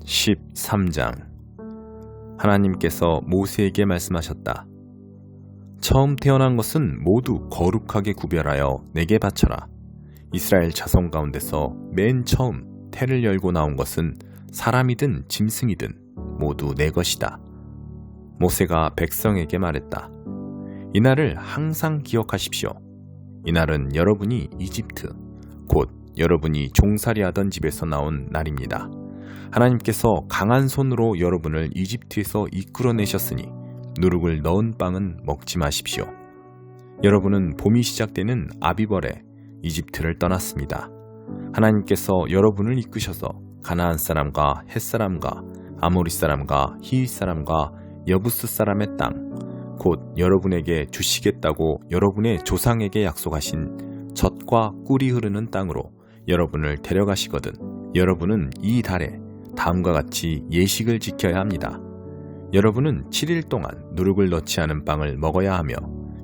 13장. 하나님께서 모세에게 말씀하셨다. 처음 태어난 것은 모두 거룩하게 구별하여 내게 바쳐라. 이스라엘 자손 가운데서 맨 처음 태를 열고 나온 것은 사람이든 짐승이든 모두 내 것이다. 모세가 백성에게 말했다. 이날을 항상 기억하십시오. 이날은 여러분이 이집트, 곧 여러분이 종살이하던 집에서 나온 날입니다. 하나님께서 강한 손으로 여러분을 이집트에서 이끌어내셨으니 누룩을 넣은 빵은 먹지 마십시오. 여러분은 봄이 시작되는 아비벌에 이집트를 떠났습니다. 하나님께서 여러분을 이끄셔서 가나안 사람과 헷 사람과 아모리 사람과 히윗 사람과 여부스 사람의 땅, 곧 여러분에게 주시겠다고 여러분의 조상에게 약속하신 젖과 꿀이 흐르는 땅으로 여러분을 데려가시거든 여러분은 이 달에 다음과 같이 예식을 지켜야 합니다. 여러분은 7일 동안 누룩을 넣지 않은 빵을 먹어야 하며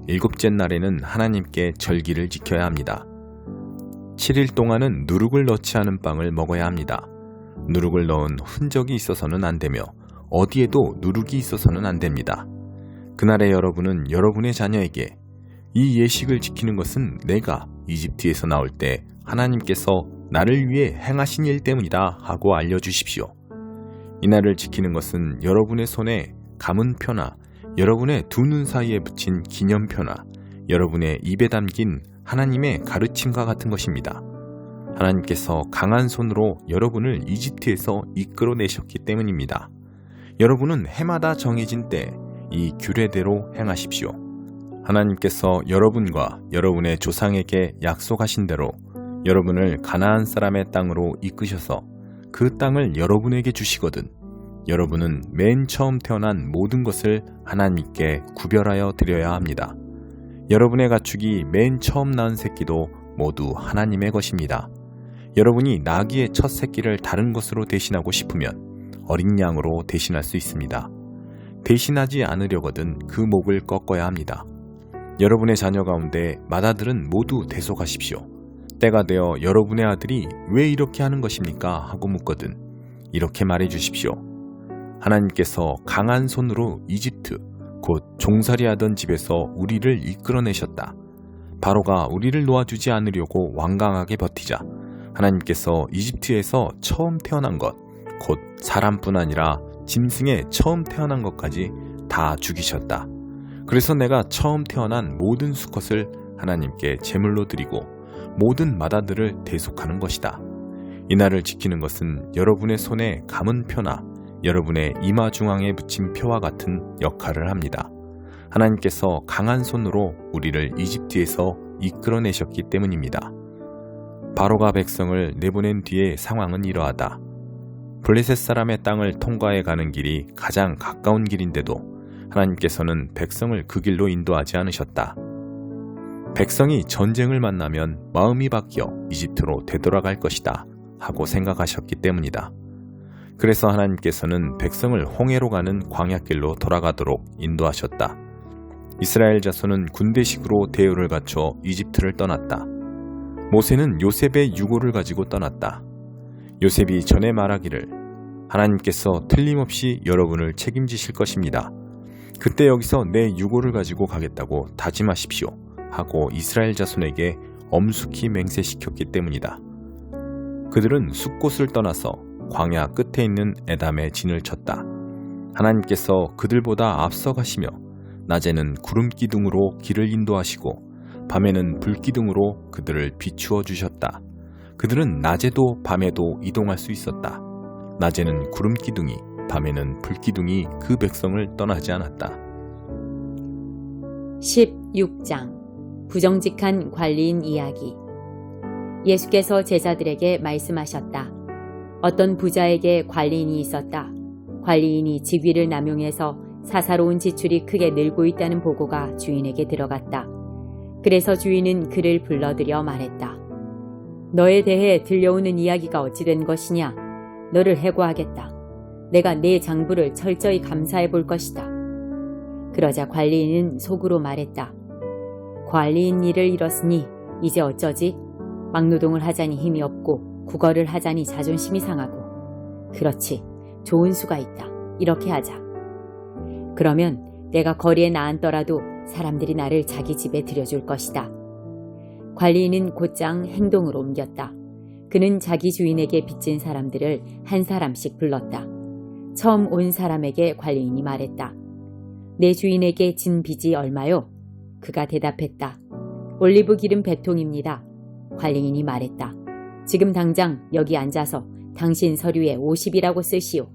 일곱째 날에는 하나님께 절기를 지켜야 합니다. 7일 동안은 누룩을 넣지 않은 빵을 먹어야 합니다. 누룩을 넣은 흔적이 있어서는 안 되며 어디에도 누룩이 있어서는 안 됩니다. 그날에 여러분은 여러분의 자녀에게 이 예식을 지키는 것은 내가 이집트에서 나올 때 하나님께서 나를 위해 행하신 일 때문이다 하고 알려주십시오. 이날을 지키는 것은 여러분의 손에 감은 표나 여러분의 두 눈 사이에 붙인 기념표나 여러분의 입에 담긴 하나님의 가르침과 같은 것입니다. 하나님께서 강한 손으로 여러분을 이집트에서 이끌어내셨기 때문입니다. 여러분은 해마다 정해진 때 이 규례대로 행하십시오. 하나님께서 여러분과 여러분의 조상에게 약속하신 대로 여러분을 가나안 사람의 땅으로 이끄셔서 그 땅을 여러분에게 주시거든 여러분은 맨 처음 태어난 모든 것을 하나님께 구별하여 드려야 합니다. 여러분의 가축이 맨 처음 낳은 새끼도 모두 하나님의 것입니다. 여러분이 나귀의 첫 새끼를 다른 것으로 대신하고 싶으면 어린 양으로 대신할 수 있습니다. 대신하지 않으려거든 그 목을 꺾어야 합니다. 여러분의 자녀 가운데 맏아들은 모두 대속하십시오. 때가 되어 여러분의 아들이 왜 이렇게 하는 것입니까? 하고 묻거든 이렇게 말해 주십시오. 하나님께서 강한 손으로 이집트, 곧 종살이하던 집에서 우리를 이끌어내셨다. 바로가 우리를 놓아주지 않으려고 완강하게 버티자 하나님께서 이집트에서 처음 태어난 것, 곧 사람뿐 아니라 짐승의 처음 태어난 것까지 다 죽이셨다. 그래서 내가 처음 태어난 모든 수컷을 하나님께 제물로 드리고 모든 맏아들을 대속하는 것이다. 이날을 지키는 것은 여러분의 손에 감은 표나 여러분의 이마 중앙에 붙인 표와 같은 역할을 합니다. 하나님께서 강한 손으로 우리를 이집트에서 이끌어내셨기 때문입니다. 바로가 백성을 내보낸 뒤의 상황은 이러하다. 블레셋 사람의 땅을 통과해 가는 길이 가장 가까운 길인데도 하나님께서는 백성을 그 길로 인도하지 않으셨다. 백성이 전쟁을 만나면 마음이 바뀌어 이집트로 되돌아갈 것이다 하고 생각하셨기 때문이다. 그래서 하나님께서는 백성을 홍해로 가는 광야길로 돌아가도록 인도하셨다. 이스라엘 자손은 군대식으로 대우를 갖춰 이집트를 떠났다. 모세는 요셉의 유고를 가지고 떠났다. 요셉이 전에 말하기를 하나님께서 틀림없이 여러분을 책임지실 것입니다. 그때 여기서 내 유고를 가지고 가겠다고 다짐하십시오 하고 이스라엘 자손에게 엄숙히 맹세시켰기 때문이다. 그들은 숫곳을 떠나서 광야 끝에 있는 에담에 진을 쳤다. 하나님께서 그들보다 앞서 가시며 낮에는 구름기둥으로 길을 인도하시고 밤에는 불기둥으로 그들을 비추어 주셨다. 그들은 낮에도 밤에도 이동할 수 있었다. 낮에는 구름기둥이 밤에는 불기둥이 그 백성을 떠나지 않았다. 16장. 부정직한 관리인 이야기. 예수께서 제자들에게 말씀하셨다. 어떤 부자에게 관리인이 있었다. 관리인이 직위를 남용해서 사사로운 지출이 크게 늘고 있다는 보고가 주인에게 들어갔다. 그래서 주인은 그를 불러들여 말했다. 너에 대해 들려오는 이야기가 어찌 된 것이냐? 너를 해고하겠다. 내가 네 장부를 철저히 감사해 볼 것이다. 그러자 관리인은 속으로 말했다. 관리인 일을 잃었으니 이제 어쩌지? 막노동을 하자니 힘이 없고 국어를 하자니 자존심이 상하고 그렇지. 좋은 수가 있다. 이렇게 하자. 그러면 내가 거리에 나앉더라도 사람들이 나를 자기 집에 들여줄 것이다. 관리인은 곧장 행동으로 옮겼다. 그는 자기 주인에게 빚진 사람들을 한 사람씩 불렀다. 처음 온 사람에게 관리인이 말했다. 내 주인에게 진 빚이 얼마요? 그가 대답했다. 올리브 기름 100통입니다. 관리인이 말했다. 지금 당장 여기 앉아서 당신 서류에 50이라고 쓰시오.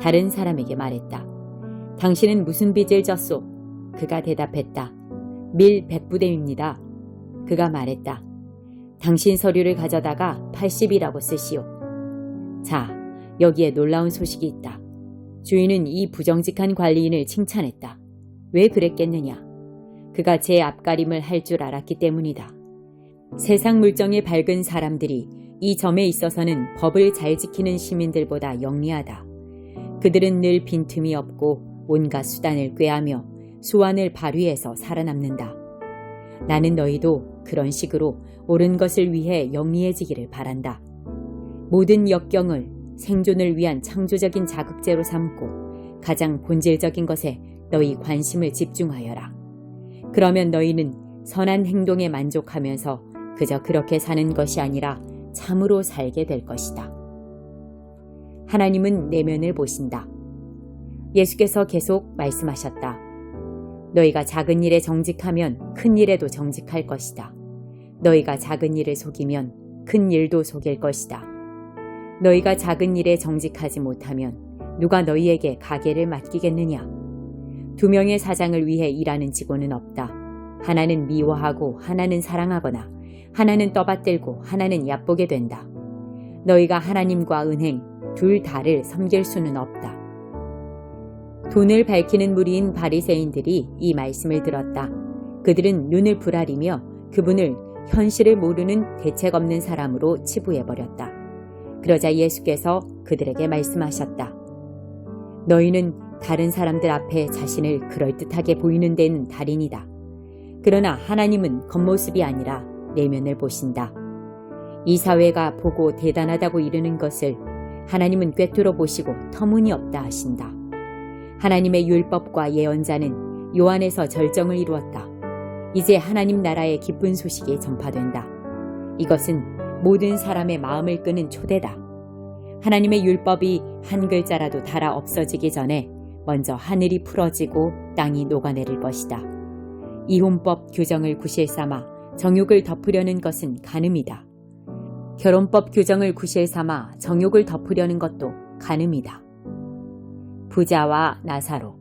다른 사람에게 말했다. 당신은 무슨 빚을 졌소? 그가 대답했다. 밀 100부대입니다. 그가 말했다. 당신 서류를 가져다가 80이라고 쓰시오. 자, 여기에 놀라운 소식이 있다. 주인은 이 부정직한 관리인을 칭찬했다. 왜 그랬겠느냐? 그가 제 앞가림을 할 줄 알았기 때문이다. 세상 물정에 밝은 사람들이 이 점에 있어서는 법을 잘 지키는 시민들보다 영리하다. 그들은 늘 빈틈이 없고 온갖 수단을 꾀하며 수완을 발휘해서 살아남는다. 나는 너희도 그런 식으로 옳은 것을 위해 영리해지기를 바란다. 모든 역경을 생존을 위한 창조적인 자극제로 삼고 가장 본질적인 것에 너희 관심을 집중하여라. 그러면 너희는 선한 행동에 만족하면서 그저 그렇게 사는 것이 아니라 참으로 살게 될 것이다. 하나님은 내면을 보신다. 예수께서 계속 말씀하셨다. 너희가 작은 일에 정직하면 큰 일에도 정직할 것이다. 너희가 작은 일을 속이면 큰 일도 속일 것이다. 너희가 작은 일에 정직하지 못하면 누가 너희에게 가게를 맡기겠느냐? 2명의 사장을 위해 일하는 직원은 없다. 하나는 미워하고 하나는 사랑하거나 하나는 떠받들고 하나는 얕보게 된다. 너희가 하나님과 은행 둘 다를 섬길 수는 없다. 돈을 밝히는 무리인 바리새인들이 이 말씀을 들었다. 그들은 눈을 부라리며 그분을 현실을 모르는 대책 없는 사람으로 치부해버렸다. 그러자 예수께서 그들에게 말씀하셨다. 너희는 다른 사람들 앞에 자신을 그럴듯하게 보이는 데는 달인이다. 그러나 하나님은 겉모습이 아니라 내면을 보신다. 이 사회가 보고 대단하다고 이르는 것을 하나님은 꿰뚫어 보시고 터무니없다 하신다. 하나님의 율법과 예언자는 요한에서 절정을 이루었다. 이제 하나님 나라의 기쁜 소식이 전파된다. 이것은 모든 사람의 마음을 끄는 초대다. 하나님의 율법이 한 글자라도 달아 없어지기 전에 먼저 하늘이 풀어지고 땅이 녹아내릴 것이다. 이혼법 규정을 구실 삼아 정욕을 덮으려는 것은 간음이다. 결혼법 규정을 구실 삼아 정욕을 덮으려는 것도 간음이다. 부자와 나사로.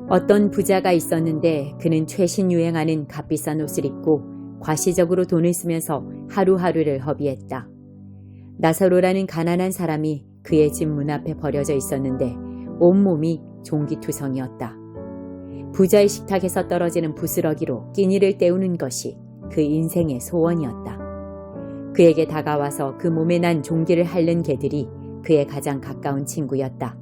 어떤 부자가 있었는데 그는 최신 유행하는 값비싼 옷을 입고 과시적으로 돈을 쓰면서 하루하루를 허비했다. 나사로라는 가난한 사람이 그의 집 문 앞에 버려져 있었는데 온몸이 종기투성이었다. 부자의 식탁에서 떨어지는 부스러기로 끼니를 때우는 것이 그 인생의 소원이었다. 그에게 다가와서 그 몸에 난 종기를 핥는 개들이 그의 가장 가까운 친구였다.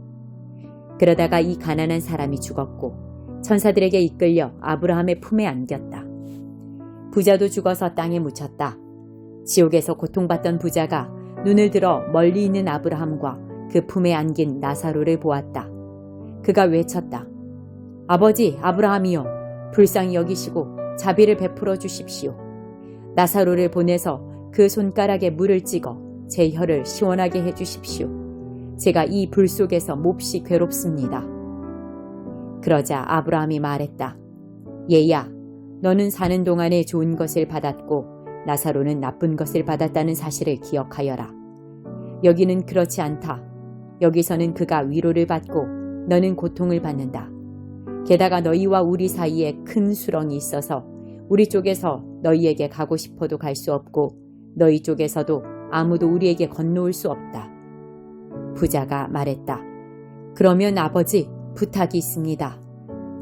그러다가 이 가난한 사람이 죽었고 천사들에게 이끌려 아브라함의 품에 안겼다. 부자도 죽어서 땅에 묻혔다. 지옥에서 고통받던 부자가 눈을 들어 멀리 있는 아브라함과 그 품에 안긴 나사로를 보았다. 그가 외쳤다. 아버지 아브라함이여, 불쌍히 여기시고 자비를 베풀어 주십시오. 나사로를 보내서 그 손가락에 물을 찍어 제 혀를 시원하게 해주십시오. 제가 이 불 속에서 몹시 괴롭습니다. 그러자 아브라함이 말했다. 얘야, 너는 사는 동안에 좋은 것을 받았고 나사로는 나쁜 것을 받았다는 사실을 기억하여라. 여기는 그렇지 않다. 여기서는 그가 위로를 받고 너는 고통을 받는다. 게다가 너희와 우리 사이에 큰 수렁이 있어서 우리 쪽에서 너희에게 가고 싶어도 갈 수 없고 너희 쪽에서도 아무도 우리에게 건너올 수 없다. 부자가 말했다. 그러면 아버지, 부탁이 있습니다.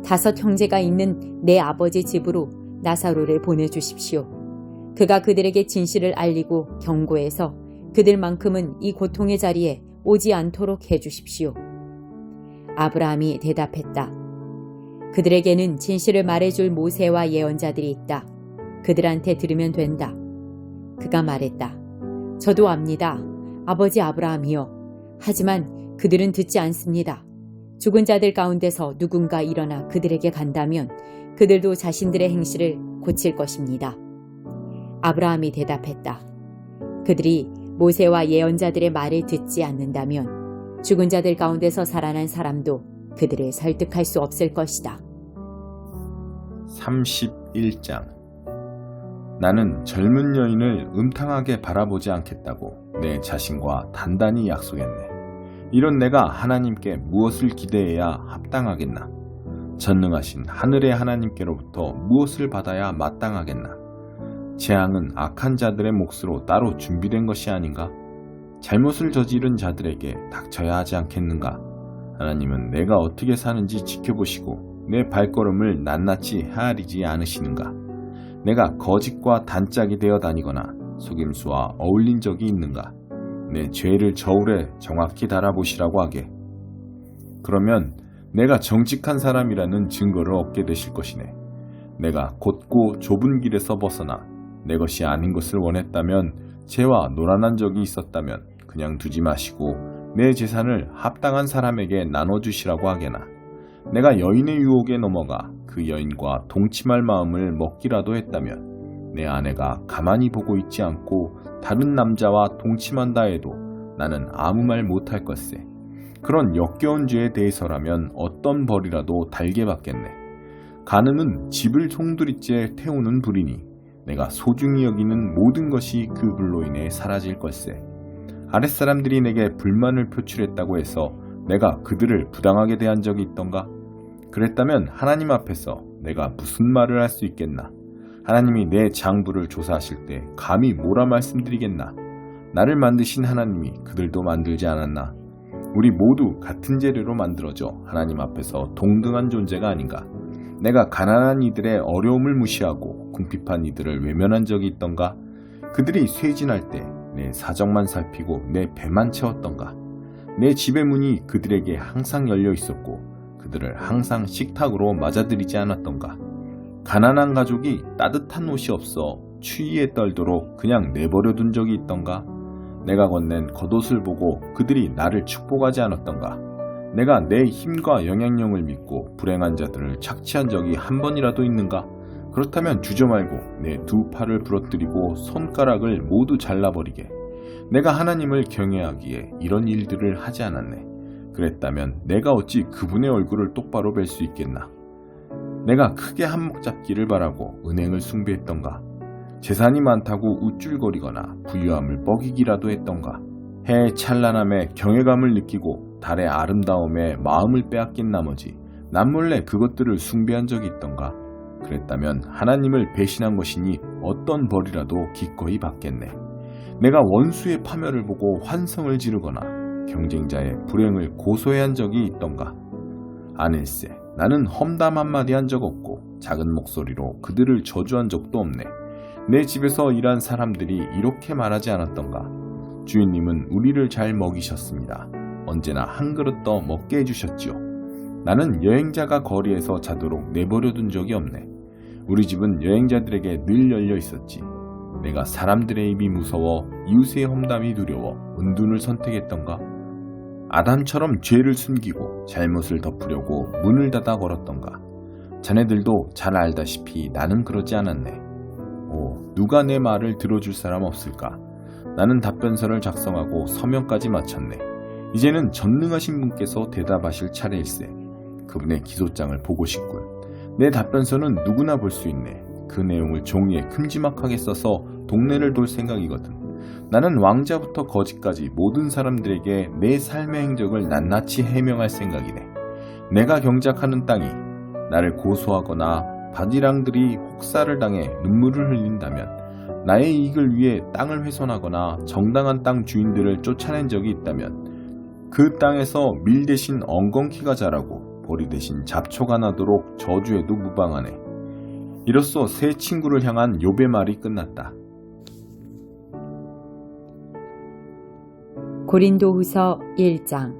5 형제가 있는 내 아버지 집으로 나사로를 보내주십시오. 그가 그들에게 진실을 알리고 경고해서 그들만큼은 이 고통의 자리에 오지 않도록 해주십시오. 아브라함이 대답했다. 그들에게는 진실을 말해줄 모세와 예언자들이 있다. 그들한테 들으면 된다. 그가 말했다. 저도 압니다. 아버지 아브라함이여. 하지만 그들은 듣지 않습니다. 죽은 자들 가운데서 누군가 일어나 그들에게 간다면 그들도 자신들의 행실을 고칠 것입니다. 아브라함이 대답했다. 그들이 모세와 예언자들의 말을 듣지 않는다면 죽은 자들 가운데서 살아난 사람도 그들을 설득할 수 없을 것이다. 31장. 나는 젊은 여인을 음탕하게 바라보지 않겠다고 내 자신과 단단히 약속했네. 이런 내가 하나님께 무엇을 기대해야 합당하겠나? 전능하신 하늘의 하나님께로부터 무엇을 받아야 마땅하겠나? 재앙은 악한 자들의 몫으로 따로 준비된 것이 아닌가? 잘못을 저지른 자들에게 닥쳐야 하지 않겠는가? 하나님은 내가 어떻게 사는지 지켜보시고 내 발걸음을 낱낱이 헤아리지 않으시는가? 내가 거짓과 단짝이 되어 다니거나 속임수와 어울린 적이 있는가? 내 죄를 저울에 정확히 달아보시라고 하게. 그러면 내가 정직한 사람이라는 증거를 얻게 되실 것이네. 내가 곧고 좁은 길에서 벗어나 내 것이 아닌 것을 원했다면, 죄와 노란한 적이 있었다면 그냥 두지 마시고 내 재산을 합당한 사람에게 나눠주시라고 하게나. 내가 여인의 유혹에 넘어가 그 여인과 동침할 마음을 먹기라도 했다면, 내 아내가 가만히 보고 있지 않고 다른 남자와 동침한다 해도 나는 아무 말 못할 것세. 그런 역겨운 죄에 대해서라면 어떤 벌이라도 달게 받겠네. 간음은 집을 송두리째 태우는 불이니 내가 소중히 여기는 모든 것이 그 불로 인해 사라질 것세. 아랫사람들이 내게 불만을 표출했다고 해서 내가 그들을 부당하게 대한 적이 있던가? 그랬다면 하나님 앞에서 내가 무슨 말을 할 수 있겠나? 하나님이 내 장부를 조사하실 때 감히 뭐라 말씀드리겠나? 나를 만드신 하나님이 그들도 만들지 않았나? 우리 모두 같은 재료로 만들어져 하나님 앞에서 동등한 존재가 아닌가? 내가 가난한 이들의 어려움을 무시하고 궁핍한 이들을 외면한 적이 있던가? 그들이 쇠진할 때 내 사정만 살피고 내 배만 채웠던가? 내 집의 문이 그들에게 항상 열려 있었고 그들을 항상 식탁으로 맞아들이지 않았던가? 가난한 가족이 따뜻한 옷이 없어 추위에 떨도록 그냥 내버려 둔 적이 있던가? 내가 건넨 겉옷을 보고 그들이 나를 축복하지 않았던가? 내가 내 힘과 영향력을 믿고 불행한 자들을 착취한 적이 한 번이라도 있는가? 그렇다면 주저 말고 내 두 팔을 부러뜨리고 손가락을 모두 잘라버리게. 내가 하나님을 경외하기에 이런 일들을 하지 않았네. 그랬다면 내가 어찌 그분의 얼굴을 똑바로 뵐 수 있겠나? 내가 크게 한몫 잡기를 바라고 은행을 숭배했던가? 재산이 많다고 우쭐거리거나 부유함을 뻐기기라도 했던가? 해의 찬란함에 경외감을 느끼고 달의 아름다움에 마음을 빼앗긴 나머지 남몰래 그것들을 숭배한 적이 있던가? 그랬다면 하나님을 배신한 것이니 어떤 벌이라도 기꺼이 받겠네. 내가 원수의 파멸을 보고 환성을 지르거나 경쟁자의 불행을 고소해한 적이 있던가? 아닐세, 나는 험담 한마디 한 적 없고 작은 목소리로 그들을 저주한 적도 없네. 내 집에서 일한 사람들이 이렇게 말하지 않았던가? 주인님은 우리를 잘 먹이셨습니다. 언제나 한 그릇 더 먹게 해주셨지요. 나는 여행자가 거리에서 자도록 내버려둔 적이 없네. 우리 집은 여행자들에게 늘 열려 있었지. 내가 사람들의 입이 무서워 이웃의 험담이 두려워 은둔을 선택했던가? 아담처럼 죄를 숨기고 잘못을 덮으려고 문을 닫아 걸었던가? 자네들도 잘 알다시피 나는 그러지 않았네. 오, 누가 내 말을 들어줄 사람 없을까? 나는 답변서를 작성하고 서명까지 마쳤네. 이제는 전능하신 분께서 대답하실 차례일세. 그분의 기소장을 보고 싶군. 내 답변서는 누구나 볼 수 있네. 그 내용을 종이에 큼지막하게 써서 동네를 돌 생각이거든. 나는 왕자부터 거지까지 모든 사람들에게 내 삶의 행적을 낱낱이 해명할 생각이네. 내가 경작하는 땅이 나를 고소하거나 바디랑들이 혹사를 당해 눈물을 흘린다면, 나의 이익을 위해 땅을 훼손하거나 정당한 땅 주인들을 쫓아낸 적이 있다면 그 땅에서 밀 대신 엉겅퀴가 자라고 보리 대신 잡초가 나도록 저주해도 무방하네. 이로써 새 친구를 향한 욥의 말이 끝났다. 고린도후서 1장.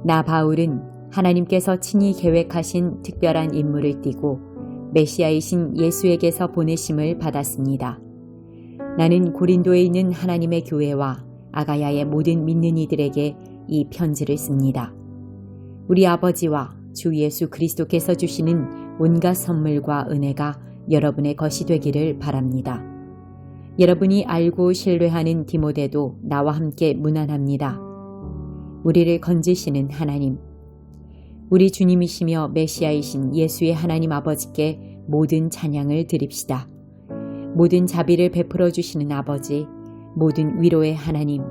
나 바울은 하나님께서 친히 계획하신 특별한 임무를 띠고 메시아이신 예수에게서 보내심을 받았습니다. 나는 고린도에 있는 하나님의 교회와 아가야의 모든 믿는 이들에게 이 편지를 씁니다. 우리 아버지와 주 예수 그리스도께서 주시는 온갖 선물과 은혜가 여러분의 것이 되기를 바랍니다. 여러분이 알고 신뢰하는 디모데도 나와 함께 문안합니다. 우리를 건지시는 하나님, 우리 주님이시며 메시아이신 예수의 하나님 아버지께 모든 찬양을 드립시다. 모든 자비를 베풀어 주시는 아버지, 모든 위로의 하나님,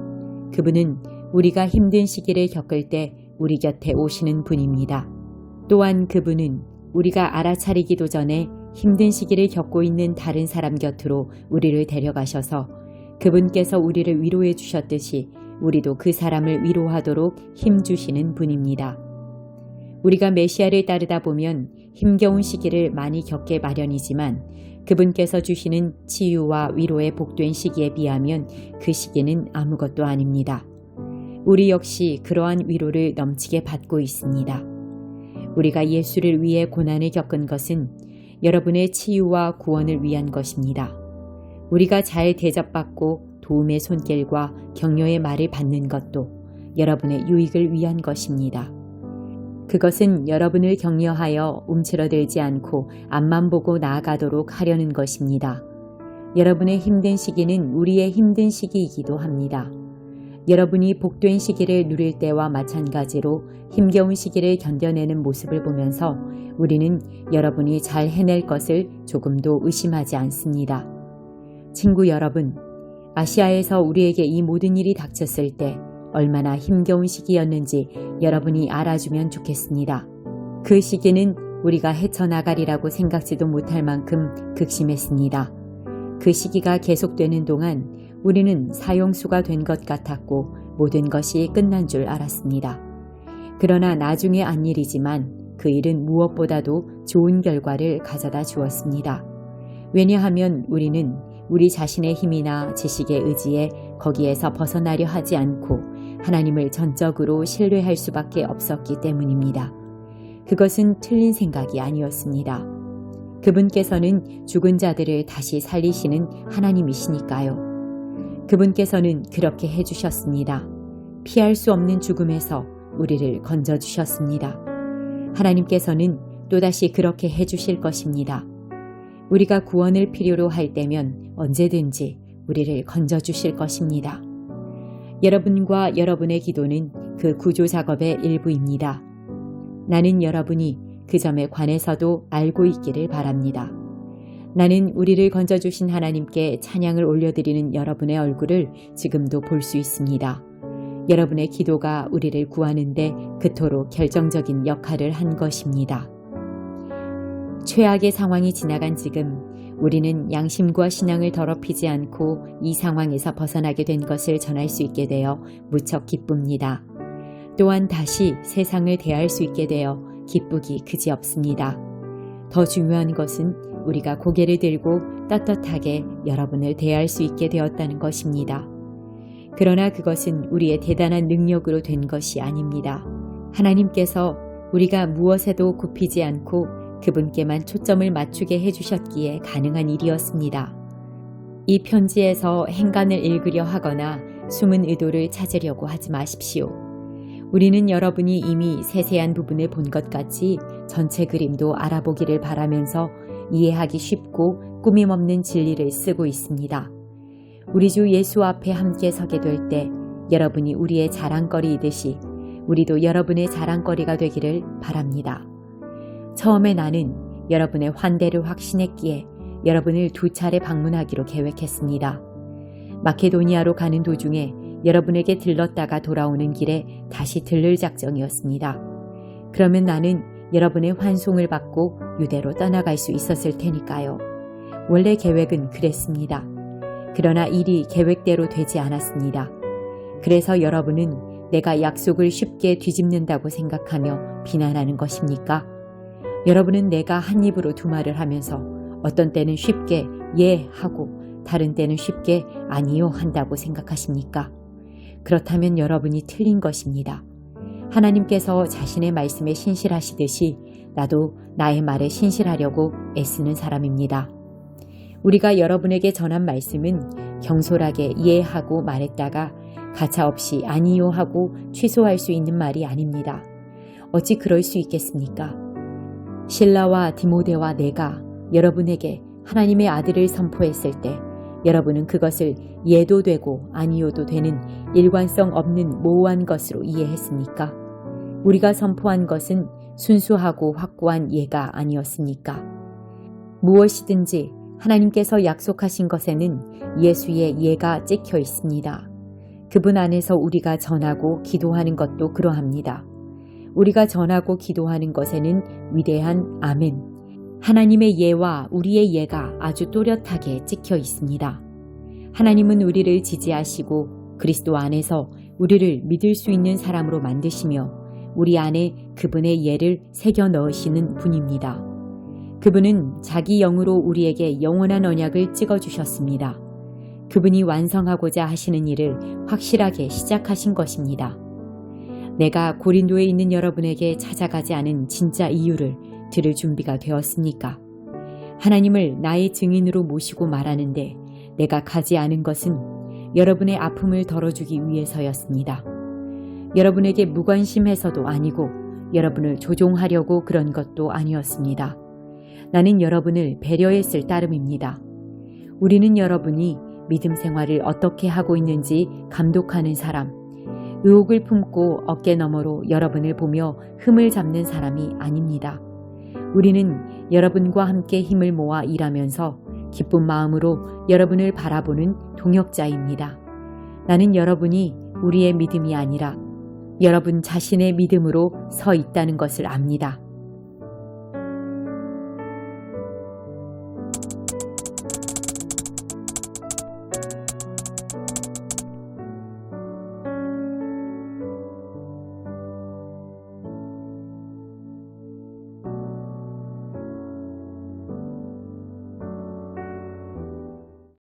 그분은 우리가 힘든 시기를 겪을 때 우리 곁에 오시는 분입니다. 또한 그분은 우리가 알아차리기도 전에 힘든 시기를 겪고 있는 다른 사람 곁으로 우리를 데려가셔서 그분께서 우리를 위로해 주셨듯이 우리도 그 사람을 위로하도록 힘주시는 분입니다. 우리가 메시아를 따르다 보면 힘겨운 시기를 많이 겪게 마련이지만 그분께서 주시는 치유와 위로의 복된 시기에 비하면 그 시기는 아무것도 아닙니다. 우리 역시 그러한 위로를 넘치게 받고 있습니다. 우리가 예수를 위해 고난을 겪은 것은 여러분의 치유와 구원을 위한 것입니다. 우리가 잘 대접받고 도움의 손길과 격려의 말을 받는 것도 여러분의 유익을 위한 것입니다. 그것은 여러분을 격려하여 움츠러들지 않고 앞만 보고 나아가도록 하려는 것입니다. 여러분의 힘든 시기는 우리의 힘든 시기이기도 합니다. 여러분이 복된 시기를 누릴 때와 마찬가지로 힘겨운 시기를 견뎌내는 모습을 보면서 우리는 여러분이 잘 해낼 것을 조금도 의심하지 않습니다. 친구 여러분, 아시아에서 우리에게 이 모든 일이 닥쳤을 때 얼마나 힘겨운 시기였는지 여러분이 알아주면 좋겠습니다. 그 시기는 우리가 헤쳐나가리라고 생각지도 못할 만큼 극심했습니다. 그 시기가 계속되는 동안 우리는 사형수가 된 것 같았고 모든 것이 끝난 줄 알았습니다. 그러나 나중에 안 일이지만 그 일은 무엇보다도 좋은 결과를 가져다 주었습니다. 왜냐하면 우리는 우리 자신의 힘이나 지식의 의지에 거기에서 벗어나려 하지 않고 하나님을 전적으로 신뢰할 수밖에 없었기 때문입니다. 그것은 틀린 생각이 아니었습니다. 그분께서는 죽은 자들을 다시 살리시는 하나님이시니까요. 그분께서는 그렇게 해주셨습니다. 피할 수 없는 죽음에서 우리를 건져주셨습니다. 하나님께서는 또다시 그렇게 해주실 것입니다. 우리가 구원을 필요로 할 때면 언제든지 우리를 건져주실 것입니다. 여러분과 여러분의 기도는 그 구조 작업의 일부입니다. 나는 여러분이 그 점에 관해서도 알고 있기를 바랍니다. 나는 우리를 건져주신 하나님께 찬양을 올려드리는 여러분의 얼굴을 지금도 볼 수 있습니다. 여러분의 기도가 우리를 구하는데 그토록 결정적인 역할을 한 것입니다. 최악의 상황이 지나간 지금 우리는 양심과 신앙을 더럽히지 않고 이 상황에서 벗어나게 된 것을 전할 수 있게 되어 무척 기쁩니다. 또한 다시 세상을 대할 수 있게 되어 기쁘기 그지없습니다. 더 중요한 것은 우리가 고개를 들고 떳떳하게 여러분을 대할 수 있게 되었다는 것입니다. 그러나 그것은 우리의 대단한 능력으로 된 것이 아닙니다. 하나님께서 우리가 무엇에도 굽히지 않고 그분께만 초점을 맞추게 해주셨기에 가능한 일이었습니다. 이 편지에서 행간을 읽으려 하거나 숨은 의도를 찾으려고 하지 마십시오. 우리는 여러분이 이미 세세한 부분을 본 것 같이 전체 그림도 알아보기를 바라면서 이해하기 쉽고 꾸밈없는 진리를 쓰고 있습니다. 우리 주 예수 앞에 함께 서게 될 때 여러분이 우리의 자랑거리이듯이 우리도 여러분의 자랑거리가 되기를 바랍니다. 처음에 나는 여러분의 환대를 확신했기에 여러분을 2차례 방문하기로 계획했습니다. 마케도니아로 가는 도중에 여러분에게 들렀다가 돌아오는 길에 다시 들를 작정이었습니다. 그러면 나는 여러분의 환송을 받고 유대로 떠나갈 수 있었을 테니까요. 원래 계획은 그랬습니다. 그러나 일이 계획대로 되지 않았습니다. 그래서 여러분은 내가 약속을 쉽게 뒤집는다고 생각하며 비난하는 것입니까? 여러분은 내가 한 입으로 두 말을 하면서 어떤 때는 쉽게 예 하고 다른 때는 쉽게 아니요 한다고 생각하십니까? 그렇다면 여러분이 틀린 것입니다. 하나님께서 자신의 말씀에 신실하시듯이 나도 나의 말에 신실하려고 애쓰는 사람입니다. 우리가 여러분에게 전한 말씀은 경솔하게 이해하고 말했다가 가차없이 아니요 하고 취소할 수 있는 말이 아닙니다. 어찌 그럴 수 있겠습니까? 실라와 디모데와 내가 여러분에게 하나님의 아들을 선포했을 때 여러분은 그것을 예도 되고 아니요도 되는 일관성 없는 모호한 것으로 이해했습니까? 우리가 선포한 것은 순수하고 확고한 예가 아니었습니까? 무엇이든지 하나님께서 약속하신 것에는 예수의 예가 찍혀 있습니다. 그분 안에서 우리가 전하고 기도하는 것도 그러합니다. 우리가 전하고 기도하는 것에는 위대한 아멘, 하나님의 예와 우리의 예가 아주 또렷하게 찍혀 있습니다. 하나님은 우리를 지지하시고 그리스도 안에서 우리를 믿을 수 있는 사람으로 만드시며 우리 안에 그분의 예를 새겨 넣으시는 분입니다. 그분은 자기 영으로 우리에게 영원한 언약을 찍어주셨습니다. 그분이 완성하고자 하시는 일을 확실하게 시작하신 것입니다. 내가 고린도에 있는 여러분에게 찾아가지 않은 진짜 이유를 들을 준비가 되었습니까? 하나님을 나의 증인으로 모시고 말하는데 내가 가지 않은 것은 여러분의 아픔을 덜어주기 위해서였습니다. 여러분에게 무관심해서도 아니고 여러분을 조종하려고 그런 것도 아니었습니다. 나는 여러분을 배려했을 따름입니다. 우리는 여러분이 믿음 생활을 어떻게 하고 있는지 감독하는 사람, 의혹을 품고 어깨 너머로 여러분을 보며 흠을 잡는 사람이 아닙니다. 우리는 여러분과 함께 힘을 모아 일하면서 기쁜 마음으로 여러분을 바라보는 동역자입니다. 나는 여러분이 우리의 믿음이 아니라 여러분 자신의 믿음으로 서 있다는 것을 압니다.